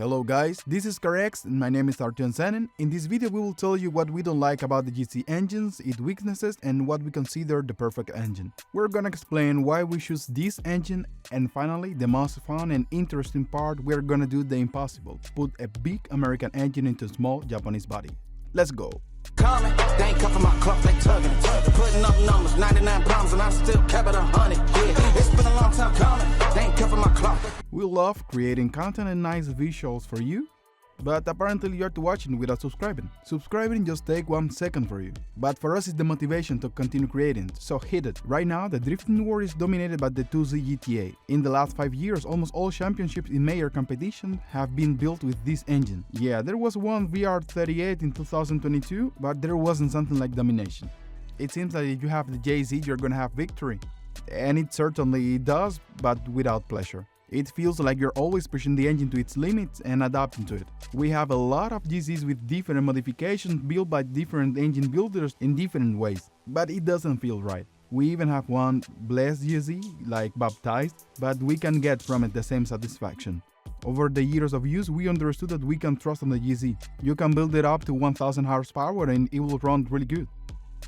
Hello guys, this is Carex and my name is Artyom Zanin. In this video we will tell you what we don't like about the GC engines, its weaknesses and what we consider the perfect engine. We're gonna explain why we choose this engine, and finally, the most fun and interesting part, we're gonna do the impossible, put a big American engine into a small Japanese body. Let's go! Coming, they ain't cuffing my clock, they tugging it. Putting up numbers, 99 problems, and I still kept it 100. Yeah, it's been a long time coming, they ain't cuffing my clock. We love creating content and nice visuals for you, but apparently you're watching without subscribing. Subscribing just take 1 second for you, but for us it's the motivation to continue creating, so hit it. Right now, the drifting world is dominated by the 2Z GTA. In the last 5 years, almost all championships in major competition have been built with this engine. Yeah, there was one VR38 in 2022, but there wasn't something like domination. It seems that if you have the JZ, you're gonna have victory. And it certainly does, but without pleasure. It feels like you're always pushing the engine to its limits and adapting to it. We have a lot of GZs with different modifications built by different engine builders in different ways, but it doesn't feel right. We even have one blessed GZ, like baptized, but we can get from it the same satisfaction. Over the years of use, we understood that we can trust on the GZ. You can build it up to 1000 horsepower and it will run really good.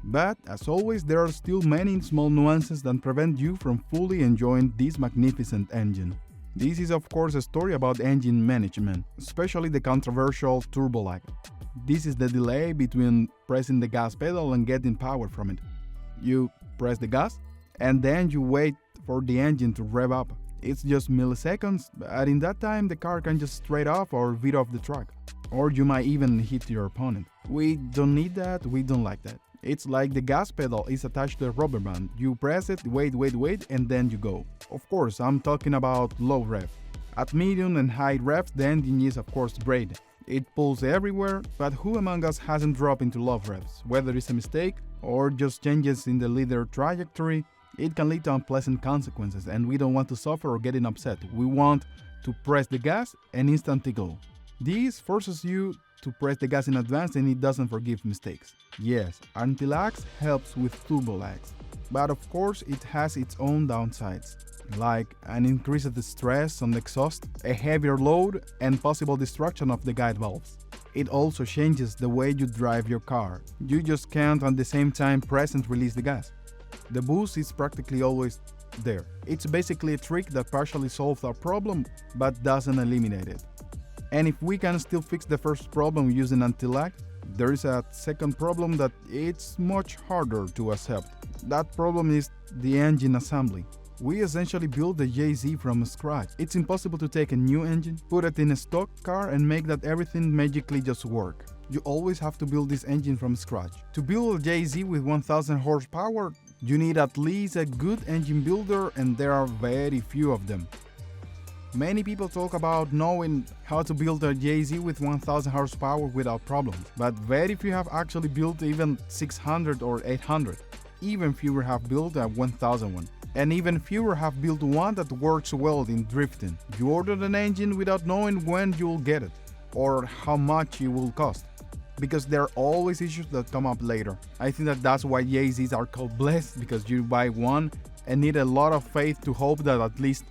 But, as always, there are still many small nuances that prevent you from fully enjoying this magnificent engine. This is of course a story about engine management, especially the controversial turbo lag. This is the delay between pressing the gas pedal and getting power from it. You press the gas, and then you wait for the engine to rev up. It's just milliseconds, but in that time the car can just straight off or veer off the track. Or you might even hit your opponent. We don't need that, we don't like that. It's like the gas pedal is attached to a rubber band. You press it, wait, and then you go. Of course, I'm talking about low rev. At medium and high revs, the engine is of course great. It pulls everywhere, but who among us hasn't dropped into low revs? Whether it's a mistake or just changes in the leader trajectory, it can lead to unpleasant consequences, and we don't want to suffer or getting upset. We want to press the gas and instantly go. This forces you to press the gas in advance and it doesn't forgive mistakes. Yes, anti-lags helps with turbo lags, but of course it has its own downsides, like an increased stress on the exhaust, a heavier load, and possible destruction of the guide valves. It also changes the way you drive your car. You just can't at the same time press and release the gas. The boost is practically always there. It's basically a trick that partially solves our problem, but doesn't eliminate it. And if we can still fix the first problem using anti-lag, there is a second problem that it's much harder to accept. That problem is the engine assembly. We essentially build the JZ from scratch. It's impossible to take a new engine, put it in a stock car and make that everything magically just work. You always have to build this engine from scratch. To build a JZ with 1000 horsepower, you need at least a good engine builder, and there are very few of them. Many people talk about knowing how to build a JZ with 1000 horsepower without problems, but very few have actually built even 600 or 800. Even fewer have built a 1000 one. And even fewer have built one that works well in drifting. You order an engine without knowing when you'll get it, or how much it will cost, because there are always issues that come up later. I think that's why JZs are called blessed, because you buy one and need a lot of faith to hope that at least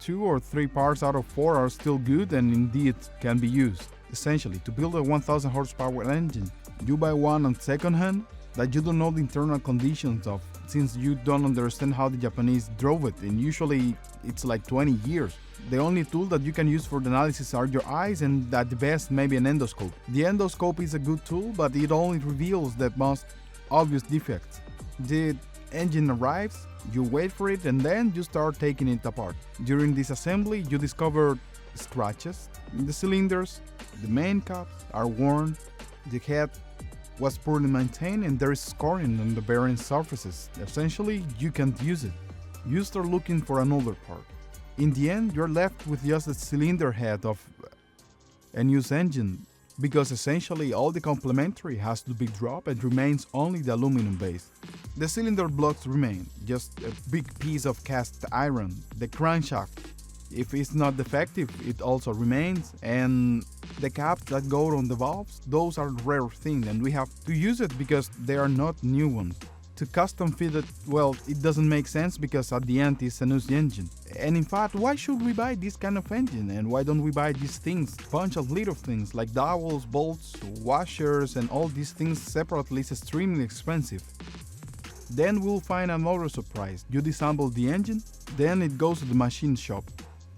2 or 3 parts out of 4 are still good and indeed can be used. Essentially, to build a 1000 horsepower engine, you buy one on second hand that you don't know the internal conditions of, since you don't understand how the Japanese drove it, and usually it's like 20 years. The only tool that you can use for the analysis are your eyes, and at the best maybe an endoscope. The endoscope is a good tool, but it only reveals the most obvious defects. The engine arrives, you wait for it, and then you start taking it apart. During this assembly, you discover scratches in the cylinders, the main caps are worn, the head was poorly maintained, and there is scoring on the bearing surfaces. Essentially, you can't use it. You start looking for another part. In the end, you're left with just the cylinder head of a used engine, because essentially all the complementary has to be dropped and remains only the aluminum base. The cylinder blocks remain, just a big piece of cast iron. The crankshaft, if it's not defective, it also remains, and the caps that go on the valves, those are rare things and we have to use it because they are not new ones. To custom fit it, well, it doesn't make sense because at the end it's an used engine. And in fact, why should we buy this kind of engine? And why don't we buy these things, bunch of little things like dowels, bolts, washers, and all these things separately is extremely expensive. Then we'll find another surprise. You disassemble the engine, then it goes to the machine shop.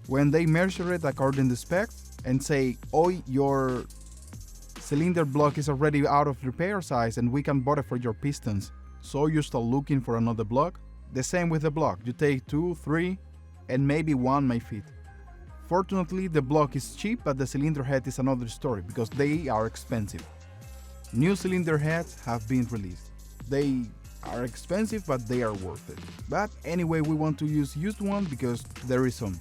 When they measure it according to specs and say, oh, your cylinder block is already out of repair size and we can buy it for your pistons. So you start looking for another block. The same with the block. You take 2, 3, and maybe 1 may fit. Fortunately, the block is cheap, but the cylinder head is another story because they are expensive. New cylinder heads have been released. They are expensive, but they are worth it. But anyway, we want to use used one because there is some.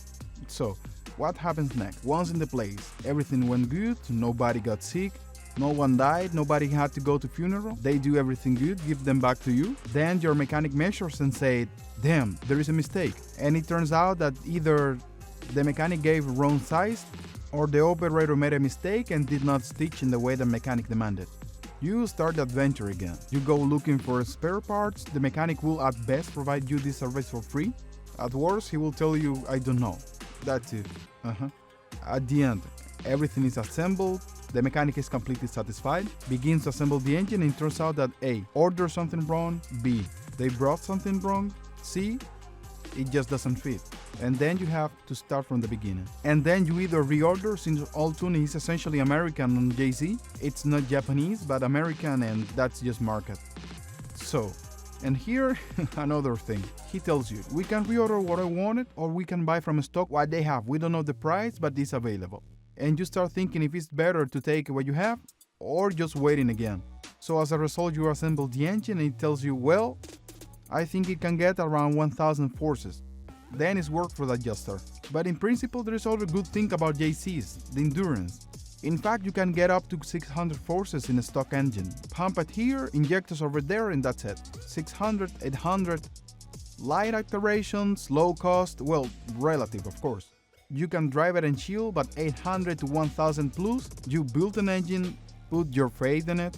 So, what happens next? Once in the place, everything went good, nobody got sick, no one died, nobody had to go to funeral, they do everything good, give them back to you. Then your mechanic measures and said, damn, there is a mistake. And it turns out that either the mechanic gave wrong size or the operator made a mistake and did not stitch in the way the mechanic demanded. You start the adventure again. You go looking for spare parts, the mechanic will at best provide you this service for free. At worst, he will tell you, I don't know. That's it. At the end, everything is assembled, the mechanic is completely satisfied, begins to assemble the engine, and it turns out that A, ordered something wrong, B, they brought something wrong, C, it just doesn't fit. And then you have to start from the beginning. And then you either reorder, since all tuning is essentially American on JZ, it's not Japanese but American, and that's just market. So, and here, another thing. He tells you, we can reorder what I wanted or we can buy from stock what they have. We don't know the price, but it's available. And you start thinking if it's better to take what you have or just waiting again. So as a result, you assemble the engine and it tells you, well, I think it can get around 1000 forces. Then it's work for the adjuster. But in principle, there is other good thing about JCs, the endurance. In fact, you can get up to 600 forces in a stock engine. Pump it here, injectors over there, and that's it. 600, 800, light iterations, low cost, well, relative of course. You can drive it and chill, but 800 to 1000 plus, you build an engine, put your faith in it,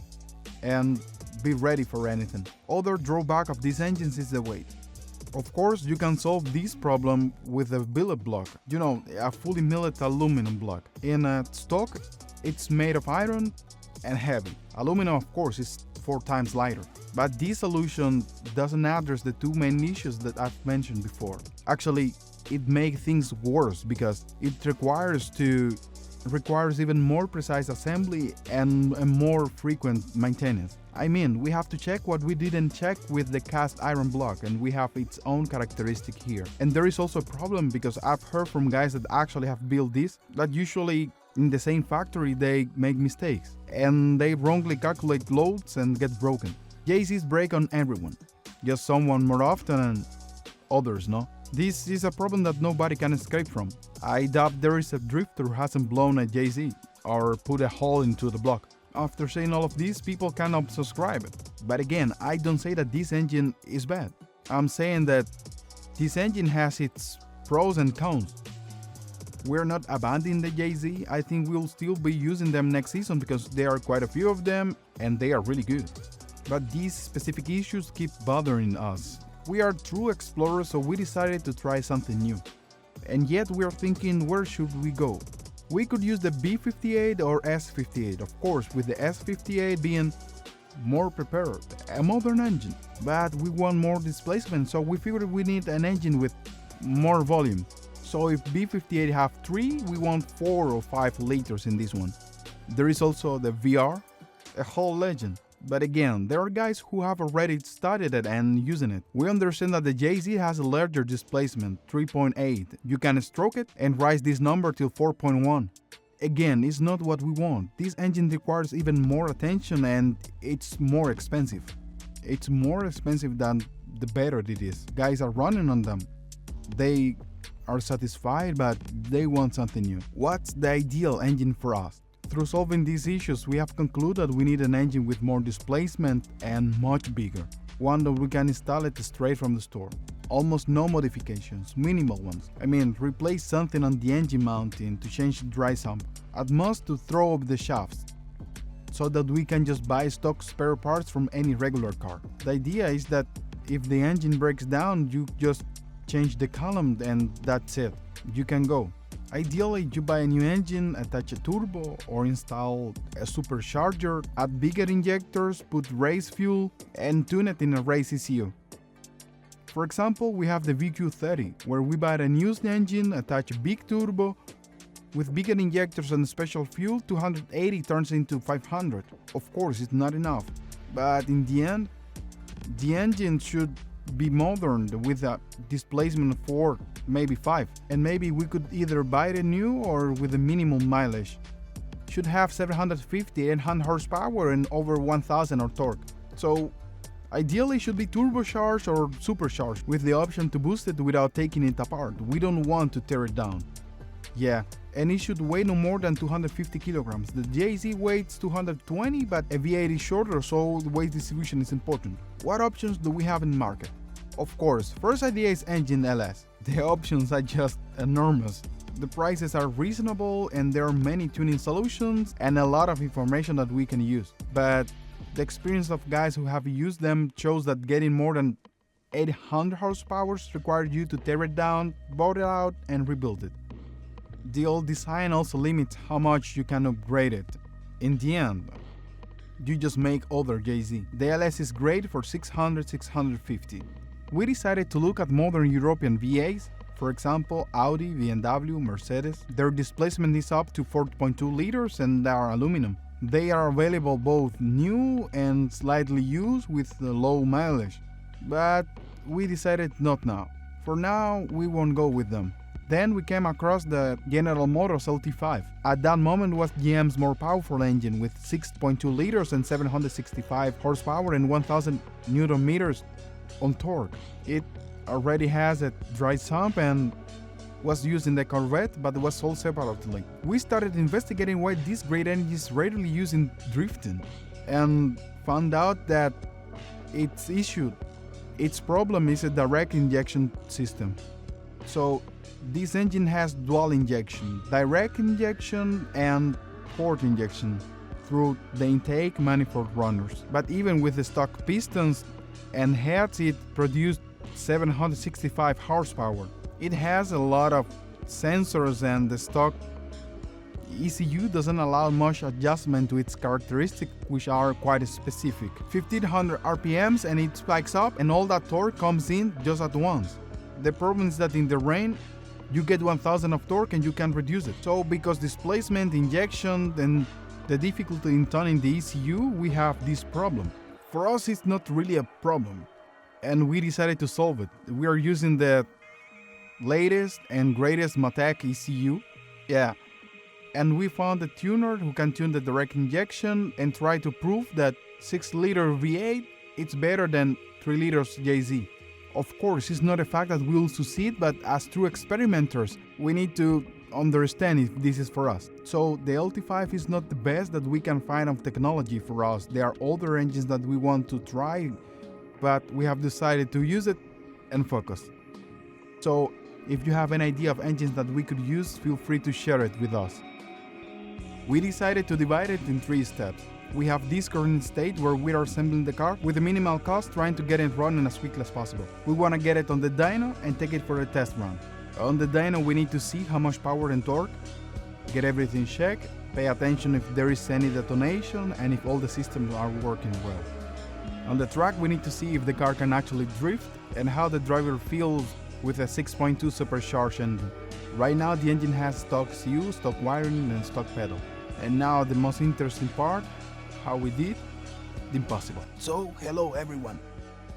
and be ready for anything. Other drawback of these engines is the weight. Of course, you can solve this problem with a billet block, a fully milled aluminum block. In a stock, it's made of iron and heavy. Aluminum, of course, is 4 times lighter. But this solution doesn't address the 2 main issues that I've mentioned before. Actually, it makes things worse because it requires even more precise assembly and a more frequent maintenance. I mean, we have to check what we didn't check with the cast iron block, and we have its own characteristic here. And there is also a problem because I've heard from guys that actually have built this, that usually in the same factory they make mistakes and they wrongly calculate loads and get broken. JCs break on everyone, just someone more often and others no. This is a problem that nobody can escape from. I doubt there is a drifter who hasn't blown a JC or put a hole into the block. After saying all of this, people can unsubscribe it. But again, I don't say that this engine is bad. I'm saying that this engine has its pros and cons. We're not abandoning the JZ. I think we'll still be using them next season because there are quite a few of them and they are really good. But these specific issues keep bothering us. We are true explorers, so we decided to try something new. And yet we are thinking, where should we go? We could use the B58 or S58, of course, with the S58 being more prepared, a modern engine. But we want more displacement, so we figured we need an engine with more volume. So if B58 have 3, we want 4 or 5 liters in this one. There is also the VR, a whole legend. But again, there are guys who have already studied it and using it. We understand that the JZ has a larger displacement, 3.8. You can stroke it and raise this number till 4.1. Again, it's not what we want. This engine requires even more attention and it's more expensive. It's more expensive than the better it is. Guys are running on them. They are satisfied, but they want something new. What's the ideal engine for us? Through solving these issues, we have concluded we need an engine with more displacement and much bigger. One that we can install it straight from the store. Almost no modifications, minimal ones. I mean, replace something on the engine mounting to change the dry sump. At most to throw up the shafts. so that we can just buy stock spare parts from any regular car. The idea is that if the engine breaks down, you just change the column and that's it. You can go. Ideally, you buy a new engine, attach a turbo, or install a supercharger, add bigger injectors, put race fuel, and tune it in a race ECU. For example, we have the VQ30, where we buy a used engine, attach a big turbo. With bigger injectors and special fuel, 280 turns into 500. Of course, it's not enough, but in the end, the engine should be modern with a displacement of 4, maybe 5, and maybe we could either buy it new or with a minimum mileage. Should have 750, 800 horsepower and over 1000 of torque. So ideally should be turbocharged or supercharged with the option to boost it without taking it apart. We don't want to tear it down. Yeah, and it should weigh no more than 250 kilograms. The JZ weighs 220, but a V8 is shorter, so the weight distribution is important. What options do we have in the market? Of course, first idea is engine LS. The options are just enormous. The prices are reasonable and there are many tuning solutions and a lot of information that we can use. But the experience of guys who have used them shows that getting more than 800 horsepower requires you to tear it down, bore it out, and rebuild it. The old design also limits how much you can upgrade it. In the end, you just make other JZ. The LS is great for 600, 650. We decided to look at modern European V8s, for example, Audi, BMW, Mercedes. Their displacement is up to 4.2 liters and they are aluminum. They are available both new and slightly used with low mileage. But we decided not now. For now, we won't go with them. Then we came across the General Motors LT5. At that moment was GM's more powerful engine with 6.2 liters and 765 horsepower and 1000 Newton meters on torque. It already has a dry sump and was used in the Corvette, but was sold separately. We started investigating why this great engine is rarely used in drifting and found out that its problem is a direct injection system. So this engine has dual injection, direct injection and port injection through the intake manifold runners. But even with the stock pistons and heads, it produced 765 horsepower. It has a lot of sensors and the stock ECU doesn't allow much adjustment to its characteristics, which are quite specific. 1500 RPMs and it spikes up and all that torque comes in just at once. The problem is that in the rain, you get 1000 of torque and you can't reduce it. So because displacement, injection, and the difficulty in tuning the ECU, we have this problem. For us, it's not really a problem, and we decided to solve it. We are using the latest and greatest Matec ECU. Yeah. And we found a tuner who can tune the direct injection and try to prove that 6-liter V8 it's better than 3 liters JZ. Of course, it's not a fact that we will succeed, but as true experimenters, we need to understand if this is for us. So the LT5 is not the best that we can find of technology for us. There are other engines that we want to try, but we have decided to use it and focus. So if you have an idea of engines that we could use, feel free to share it with us. We decided to divide it in 3 steps. We have this current state where we are assembling the car with a minimal cost, trying to get it running as quickly as possible. We want to get it on the dyno and take it for a test run. On the dyno we need to see how much power and torque, get everything checked, pay attention if there is any detonation and if all the systems are working well. On the track we need to see if the car can actually drift and how the driver feels with a 6.2 supercharged engine. Right now the engine has stock CU, stock wiring and stock pedal. And now the most interesting part, how we did the impossible. So, hello everyone.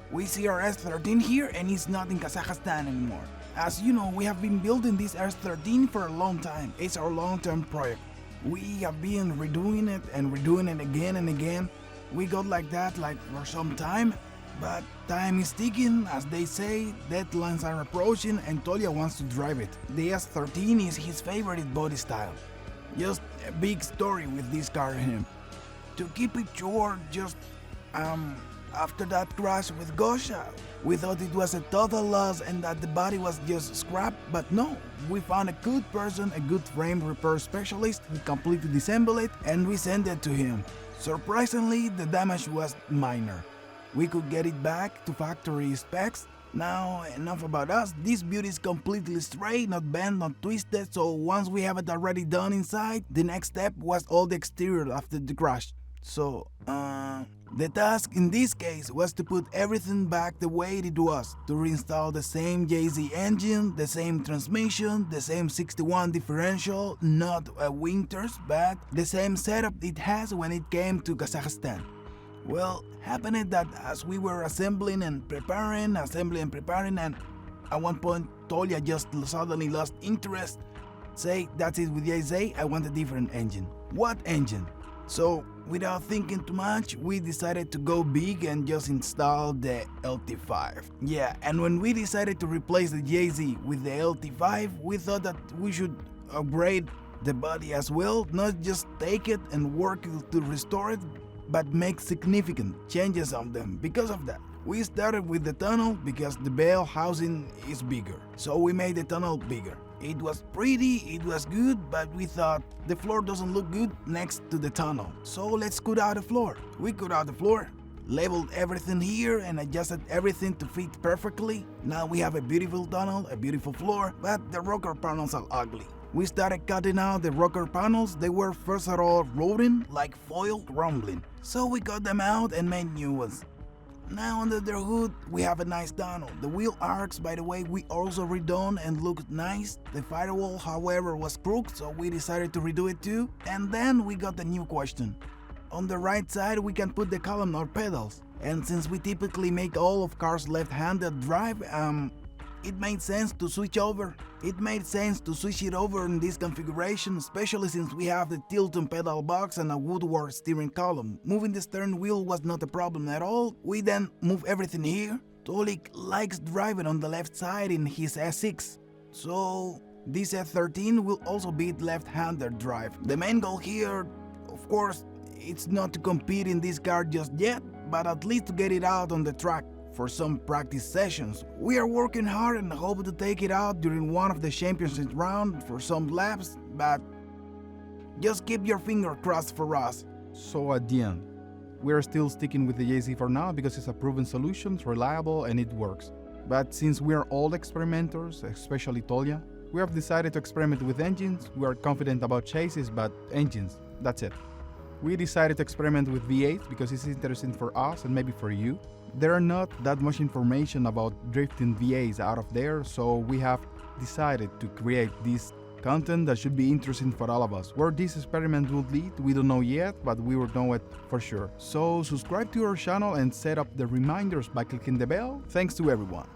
We see our S13 here and it's not in Kazakhstan anymore. As you know, we have been building this S13 for a long time. It's our long-term project. We have been redoing it and redoing it again and again. We got like that for some time, but time is ticking, as they say, deadlines are approaching and Tolia wants to drive it. The S13 is his favorite body style. Just a big story with this car in him. To keep it short, after that crash with Gosha, we thought it was a total loss and that the body was just scrapped, but no, we found a good person, a good frame repair specialist who completely disassembled it and we sent it to him. Surprisingly, the damage was minor. We could get it back to factory specs. Now, enough about us. This beauty is completely straight, not bent, not twisted, so once we have it already done inside, the next step was all the exterior after the crash. So, the task in this case was to put everything back the way it was, to reinstall the same JZ engine, the same transmission, the same 61 differential, not a Winters, but the same setup it has when it came to Kazakhstan. Well, happened that as we were assembling and preparing, and at one point Tolia just suddenly lost interest. Say, that's it with JZ, I want a different engine. What engine? So, without thinking too much, we decided to go big and just install the LT5. Yeah, and when we decided to replace the JZ with the LT5, we thought that we should upgrade the body as well, not just take it and work to restore it, but make significant changes on them. Because of that, we started with the tunnel because the bell housing is bigger, so we made the tunnel bigger. It was pretty, it was good, but we thought the floor doesn't look good next to the tunnel, so let's cut out the floor. We cut out the floor, leveled everything here and adjusted everything to fit perfectly. Now we have a beautiful tunnel, a beautiful floor, but the rocker panels are ugly. We started cutting out the rocker panels. They were first of all rotting like foil crumbling, so we cut them out and made new ones. Now under the hood we have a nice tunnel. The wheel arcs, by the way, we also redone and looked nice. The firewall, however, was crooked, so we decided to redo it too. And then we got a new question. On the right side we can put the columnar pedals, and since we typically make all of cars left-handed drive, it made sense to switch over. It made sense to switch it over in this configuration, especially since we have the tilt and pedal box and a woodwork steering column. Moving the steering wheel was not a problem at all. We then move everything here. Tolik likes driving on the left side in his S6, so this S13 will also be left-handed drive. The main goal here, of course, it's not to compete in this car just yet, but at least to get it out on the track for some practice sessions. We are working hard and hope to take it out during one of the championship round for some laps, but just keep your finger crossed for us. So at the end, we are still sticking with the JZ for now because it's a proven solution, it's reliable and it works. But since we are all experimenters, especially Tolia, we have decided to experiment with engines. We are confident about chassis, but engines, that's it. We decided to experiment with V8s because it's interesting for us and maybe for you. There are not that much information about drifting V8s out of there, so we have decided to create this content that should be interesting for all of us. Where this experiment will lead, we don't know yet, but we will know it for sure. So subscribe to our channel and set up the reminders by clicking the bell. Thanks to everyone.